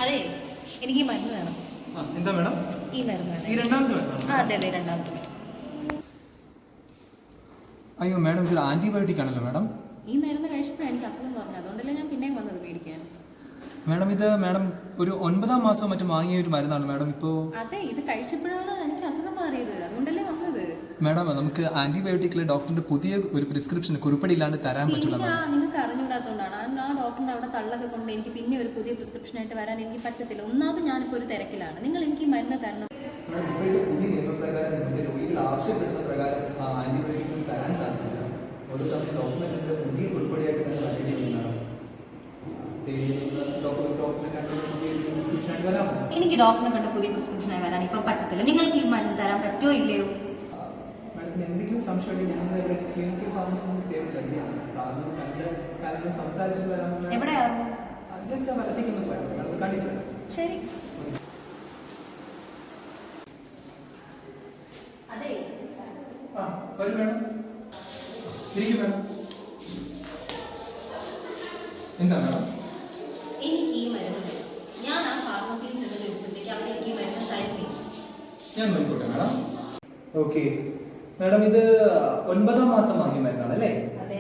അതെ, എനിക്ക് ഈ മരുന്ന് വേണം. എന്താ മേഡം? ഈ മരുന്ന് വേണം. ഈ രണ്ടാമത്തെ മരുന്ന്? അതെ അതെ, രണ്ടാമത്തെ മരുന്ന്. അയ്യോ മേഡം, ഇതൊരു ആന്റിബയോട്ടിക് ആണല്ലോ മേഡം. ഈ മരുന്ന് കഴിച്ചപ്പോഴാണ് എനിക്ക് അസുഖം കുറഞ്ഞത്, അതുകൊണ്ടല്ലേ ഞാൻ പിന്നെയും വന്നത് മേടിക്കാൻ. മേഡം ഇത് മേഡം ഒരു 9ാം മാസം മറ്റും വാങ്ങിയ ഒരു മരുന്നാണ് മേഡം. ഇപ്പോൾ അതെ, ഇത് കഴിച്ചപ്പോഴാണ് എനിക്ക് അസുഖം മാറിയത്, അതുകൊണ്ടല്ലേ വന്നത്. മേഡം നമുക്ക് ആന്റിബയോട്ടിക്കിലെ ഡോക്ടറിന്റെ പുതിയ ഒരു പ്രിസ്ക്രിപ്ഷൻ കുറിപ്പടി ഇല്ലാണ്ട് തരാൻ പറ്റില്ല. നിങ്ങൾക്ക് അറിഞ്ഞൂടാത്തതുകൊണ്ടാണ് ആ ഡോക്ടറിന്റെ അവിടെ തള്ളൊക്കെ കൊണ്ട് എനിക്ക് പിന്നെ ഒരു പുതിയ പ്രിസ്ക്രിപ്ഷൻ ആയിട്ട് വരാൻ എനിക്ക് പറ്റത്തില്ല. ഒന്നാമത് ഞാനിപ്പോൾ ഒരു തിരക്കിലാണ്. നിങ്ങൾ എനിക്ക് ഈ മരുന്ന് തരണം. പുതിയ നിയമപ്രകാരം നമുക്ക് രോഗികൾ ആവശ്യപ്പെടുന്ന പ്രകാരം ആന്റിബയോട്ടിക് തരാൻ സാധിക്കില്ല. ഓരോ തവണ ഡോക്ടറിന്റെ പുതിയ കുറിപ്പടിയായിട്ട് തന്നെ വരേണ്ടി വരുന്നതാണ്. എനിക്ക് ഡോക്ടറിനെ കണ്ട പുതിയ പ്രിസ്ക്രിപ്ഷനായി വരാൻ ഇപ്പൊ പറ്റത്തില്ല. നിങ്ങൾക്ക് ഈ മരുന്ന് തരാൻ പറ്റുമോ ഇല്ലയോ? എന്തെങ്കിലും സംശയമുണ്ടെങ്കിൽ ഞങ്ങളുടെ ക്ലിനിക്കൽ ഫാർമസിസ്റ്റ് സേവനം ലഭ്യമാണ്. സാറിന് കണ്ട് കാര്യങ്ങൾ സംസാരിച്ചിട്ട് വരാൻ. എവിടെയാണ്? ജസ്റ്റ് ആ വരത്തേക്ക് ഒന്ന് കണ്ടിട്ടില്ല. ശരി. അതെ വരും മേഡം, ഇരിക്കും മേഡം. എന്താ മേഡം? എനിക്ക് ഈ മരുന്ന് വേണം. ഞാൻ ആ ഫാർമസിയിൽ ചെന്ന് ചോദിച്ചപ്പോഴത്തേക്ക് അവർ എനിക്ക് ഈ മരുന്ന് തരുന്നില്ല. ഞാൻ നോക്കിക്കോട്ടെ മേഡം. ഓക്കെ മേഡം, ഇത് 9ാം മാസം വാങ്ങിയ മരുന്നാണ് അല്ലേ? അതെ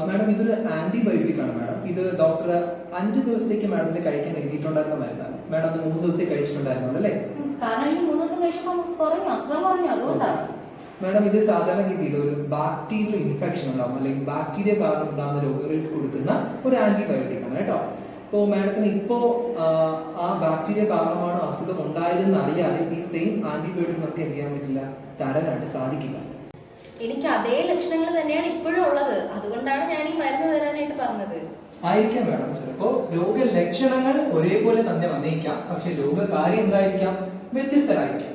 മാഡം, ഇതൊരു ആന്റിബയോട്ടിക് ആണ് മാഡം. ഇത് ഡോക്ടർ 5 ദിവസത്തേക്ക് മാഡത്തിന് കഴിക്കാൻ എഴുതിയിട്ടുണ്ടായിരുന്ന മരുന്നാണ്. മാഡം അത് 3 ദിവസമേ കഴിച്ചിട്ടുണ്ടായിരുന്നു അല്ലേ? കാരണം ഈ 3 ദിവസം കഴിച്ചപ്പോൾ കുറഞ്ഞു, അസുഖം കുറഞ്ഞു, അതുകൊണ്ടാണ്. മാഡം, ഇത് സാധാരണഗതിയിൽ ഒരു ബാക്ടീരിയൽ ഇൻഫെക്ഷൻ ഉണ്ടാവും അല്ലെങ്കിൽ ബാക്ടീരിയ കാരണം ഉണ്ടാകുന്ന രോഗികൾക്ക് കൊടുക്കുന്ന ഒരു ആന്റിബയോട്ടിക് ആണ് കേട്ടോ. അപ്പോൾ മാഡത്തിന് ഇപ്പോൾ ആ ബാക്ടീരിയ കാരണമാണ് അസുഖം ഉണ്ടായതെന്ന് അറിയാതെ ഈ സെയിം ആന്റിബയോട്ടിക് നമുക്ക് എന്ത് ചെയ്യാൻ പറ്റില്ല, തരാനായിട്ട് സാധിക്കില്ല. എനിക്ക് അതേ ലക്ഷണങ്ങൾ തന്നെയാണ് ഇപ്പോഴും ഉള്ളത്, അതുകൊണ്ടാണ് ഞാൻ ഈ മരുന്ന് തരാനായിട്ട് പറഞ്ഞത്. ആയിരിക്കാം മാഡം, ചിലപ്പോ രോഗലക്ഷണങ്ങൾ ഒരേപോലെ തന്നെ വന്നേക്കാം, പക്ഷെ രോഗകാര്യം എന്തായിരിക്കാം, വ്യത്യസ്തരായിരിക്കാം.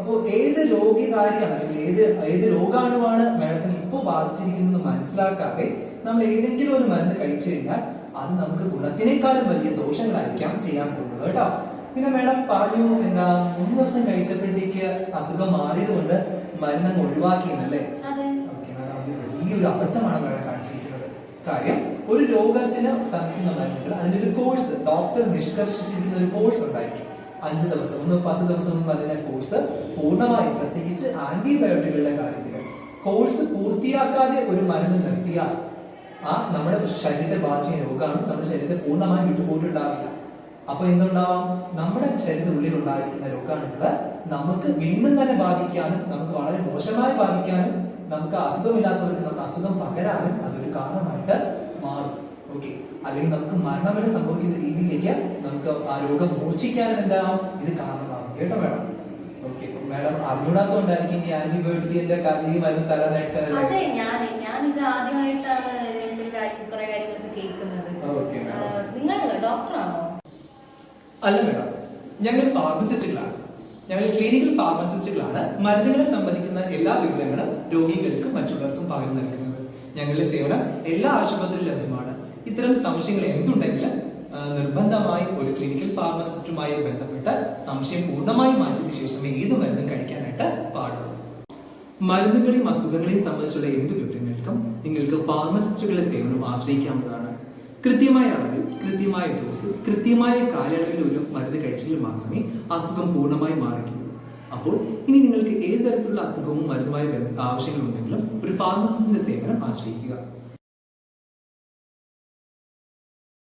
അപ്പോൾ ഏത് രോഗകാരിയാണ് അല്ലെങ്കിൽ ഏത് രോഗാണുവാണ് മാഡത്തിന് ഇപ്പോൾ ബാധിച്ചിരിക്കുന്നത് മനസ്സിലാക്കാതെ നമ്മൾ ഏതെങ്കിലും ഒരു മരുന്ന് കഴിച്ചു കഴിഞ്ഞാൽ അത് നമുക്ക് ഗുണത്തിനേക്കാളും വലിയ ദോഷങ്ങളായിരിക്കാം ചെയ്യാൻ പോകുന്നത് കേട്ടോ. പിന്നെ മാഡം പറഞ്ഞു എന്താ 3 ദിവസം കഴിച്ചപ്പോഴത്തേക്ക് അസുഖം മാറിയത് കൊണ്ട് മരുന്ന് ഒഴിവാക്കിയെന്നല്ലേ? ഓക്കെ മാഡം, അത് വലിയൊരു അബദ്ധമാണ് മാഡം കാണിച്ചിരിക്കുന്നത്. കാര്യം ഒരു രോഗത്തിന് തന്നിരിക്കുന്ന മരുന്നുകൾ അതിന്റെ ഒരു കോഴ്സ് ഡോക്ടർ നിഷ്കർഷിച്ചിരിക്കുന്ന ഒരു കോഴ്സ് ഉണ്ടായിരിക്കും. 5 ദിവസം 10 ദിവസം എന്ന് പറയുന്ന കോഴ്സ് പൂർണ്ണമായും, പ്രത്യേകിച്ച് ആന്റിബയോട്ടിക്കുകളുടെ കാര്യത്തിൽ കോഴ്സ് പൂർത്തിയാക്കാതെ ഒരു മരുന്ന് നിർത്തിയാൽ നമ്മുടെ ശരീരത്തെ ബാധിച്ച രോഗമാണ് നമ്മുടെ ശരീരത്തെ പൂർണ്ണമായും വിട്ടുപോയിട്ടുണ്ടാവില്ല. അപ്പൊ എന്തുണ്ടാവാം, നമ്മുടെ ശരീരത്തിനുള്ളിൽ ഉണ്ടായിരിക്കുന്ന രോഗാണുക്കള് നമുക്ക് വീണ്ടും തന്നെ ബാധിക്കാനും നമുക്ക് വളരെ മോശമായി ബാധിക്കാനും നമുക്ക് അസുഖമില്ലാത്തവർക്ക് നമ്മുടെ അസുഖം പകരാനും അതൊരു കാരണമായിട്ട് മാറും. ഓക്കെ, അല്ലെങ്കിൽ നമുക്ക് മരണം വരെ സംഭവിക്കുന്ന രീതിയിലേക്ക് നമുക്ക് ആ രോഗം മൂർച്ഛിക്കാനും എന്താവും ഇത് കാരണമാകും കേട്ടോ മാഡം. ഓക്കെ, മാഡം അറിഞ്ഞൂടാത്തോണ്ടായിരിക്കും ഈ ആന്റിബയോട്ടിക്കിന്റെ കാര്യം മരുന്ന് തരാനായിട്ട്. അതെ, ഞാൻ ഇത് ആദ്യമായിട്ടാണ് കുറെ കാര്യങ്ങളൊക്കെ കേൾക്കുന്നത്. നിങ്ങൾ ഡോക്ടറാണോ? അല്ല മാഡം, ഞങ്ങൾ ഫാർമസിസ്റ്റുകളാണ്. ഞങ്ങൾ ക്ലിനിക്കൽ ഫാർമസിസ്റ്റുകളാണ്. മരുന്നുകളെ സംബന്ധിക്കുന്ന എല്ലാ വിവരങ്ങളും രോഗികൾക്കും മറ്റുള്ളവർക്കും പകർന്നു നൽകുന്നത്. ഞങ്ങളുടെ സേവനം എല്ലാ ആശുപത്രിയിലും ലഭ്യമാണ്. ഇത്തരം സംശയങ്ങൾ എന്തുണ്ടെങ്കിലും നിർബന്ധമായി ഒരു ക്ലിനിക്കൽ ഫാർമസിസ്റ്റുമായി ബന്ധപ്പെട്ട് സംശയം പൂർണ്ണമായി മാറ്റിയ ശേഷമേ ഏത് മരുന്നും കഴിക്കാനായിട്ട് പാടുള്ളൂ. മരുന്നുകളെയും അസുഖങ്ങളെയും സംബന്ധിച്ചുള്ള എന്ത് വിവരങ്ങൾക്കും നിങ്ങൾക്ക് ഫാർമസിസ്റ്റുകളുടെ സേവനം ആശ്രയിക്കാവുന്നതാണ്. കൃത്യമായ അളവിൽ, കൃത്യമായ ഡോസ്, കൃത്യമായ കാലയളവിൽ ഒരു മരുന്ന് കഴിച്ചെങ്കിൽ മാത്രമേ അസുഖം പൂർണ്ണമായി മാറിക്കുള്ളൂ. അപ്പോൾ ഇനി നിങ്ങൾക്ക് ഏത് തരത്തിലുള്ള അസുഖവും മരുന്നുമായി ആവശ്യങ്ങളുണ്ടെങ്കിലും ഒരു ഫാർമസിസ്റ്റിന്റെ സേവനം ആശ്രയിക്കുക.